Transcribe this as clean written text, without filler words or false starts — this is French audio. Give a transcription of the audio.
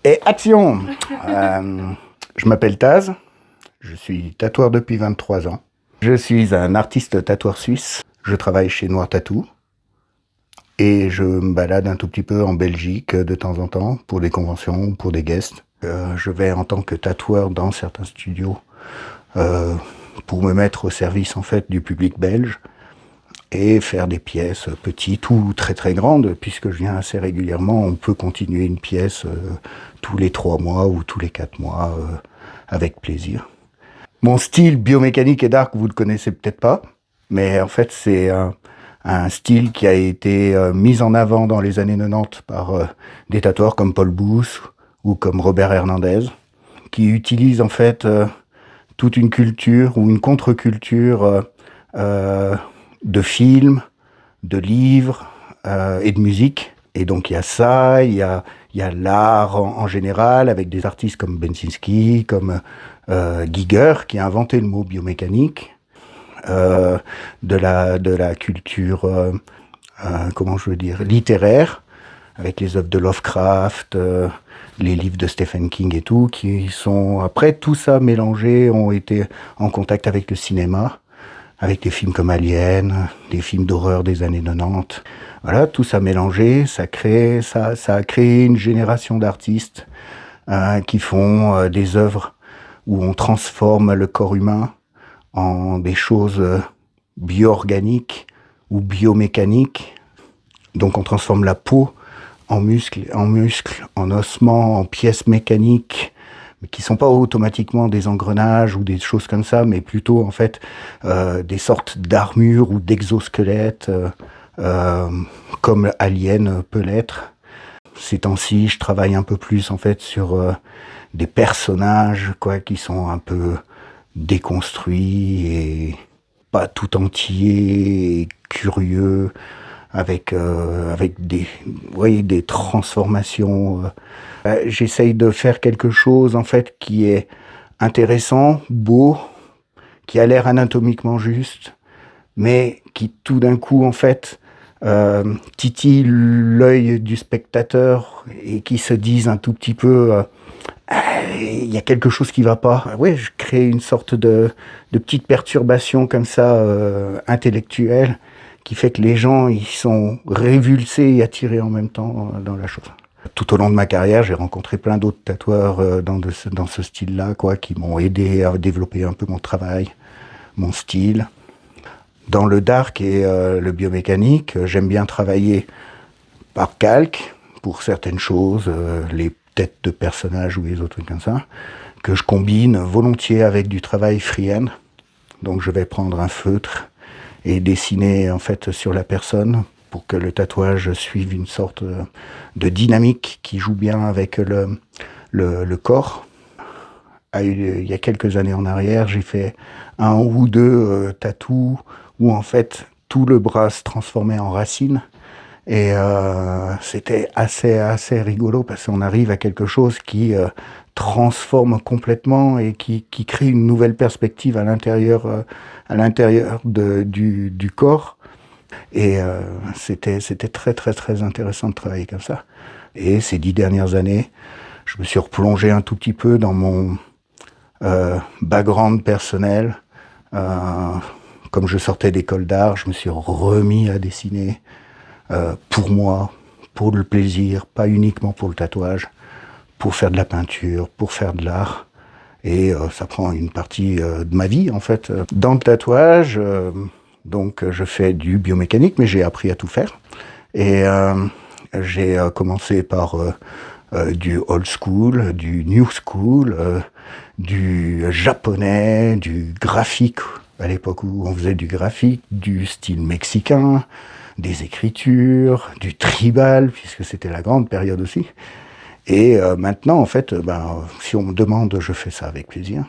Et action. Je m'appelle Taz, je suis tatoueur depuis 23 ans. Je suis un artiste tatoueur suisse. Je travaille chez Noir Tattoo. Et je me balade un tout petit peu en Belgique de temps en temps pour des conventions, pour des guests. Je vais en tant que tatoueur dans certains studios pour me mettre au service en fait du public belge et faire des pièces petites ou très très grandes, puisque je viens assez régulièrement. On peut continuer une pièce tous les 3 mois ou tous les 4 mois avec plaisir. Mon style biomécanique et dark, vous le connaissez peut-être pas, mais en fait c'est un style qui a été mis en avant dans les années 90 par des tatoueurs comme Paul Bousse ou comme Robert Hernandez, qui utilisent en fait toute une culture ou une contre-culture de films, de livres et de musique. Et donc il y a ça, il y a l'art en général, avec des artistes comme Bensinski, comme Giger, qui a inventé le mot biomécanique, de la culture, comment je veux dire, littéraire, avec les œuvres de Lovecraft, les livres de Stephen King et tout, qui sont, après tout ça mélangé, ont été en contact avec le cinéma, avec des films comme Alien, des films d'horreur des années 90. Voilà, tout ça mélangé, ça a créé une génération d'artistes qui font des œuvres où on transforme le corps humain en des choses bio-organiques ou biomécaniques. Donc on transforme la peau en muscles, en ossements, en pièces mécaniques, qui sont pas automatiquement des engrenages ou des choses comme ça, mais plutôt en fait des sortes d'armures ou d'exosquelettes, comme Alien peut l'être. Ces temps-ci, je travaille un peu plus en fait sur des personnages qui sont un peu déconstruits et pas tout entiers, et curieux, avec des transformations. J'essaye de faire quelque chose en fait qui est intéressant, beau, qui a l'air anatomiquement juste, mais qui tout d'un coup en fait titille l'œil du spectateur et qui se dise un tout petit peu il y a quelque chose qui va pas. Ouais, je crée une sorte de petite perturbation comme ça intellectuelle qui fait que les gens ils sont révulsés et attirés en même temps dans la chose. Tout au long de ma carrière, j'ai rencontré plein d'autres tatoueurs dans ce style-là, qui m'ont aidé à développer un peu mon travail, mon style. Dans le dark et le biomécanique, j'aime bien travailler par calque pour certaines choses, les têtes de personnages ou les autres trucs comme ça, que je combine volontiers avec du travail freehand. Donc je vais prendre un feutre et dessiner en fait sur la personne pour que le tatouage suive une sorte de dynamique qui joue bien avec le corps. Il y a quelques années en arrière, j'ai fait 1 ou 2 tatous où en fait tout le bras se transformait en racine. Et c'était assez rigolo parce qu'on arrive à quelque chose qui transforme complètement et qui crée une nouvelle perspective à l'intérieur du corps. Et c'était très très très intéressant de travailler comme ça. Et ces 10 dernières années, je me suis replongé un tout petit peu dans mon background personnel. Comme je sortais d'école d'art, je me suis remis à dessiner pour moi, pour le plaisir, pas uniquement pour le tatouage, pour faire de la peinture, pour faire de l'art. Et ça prend une partie de ma vie, en fait. Dans le tatouage, donc je fais du biomécanique, mais j'ai appris à tout faire. Et j'ai commencé par du old school, du new school, du japonais, du graphique, à l'époque où on faisait du graphique, du style mexicain, des écritures, du tribal, puisque c'était la grande période aussi. Et maintenant, en fait, si on me demande, je fais ça avec plaisir.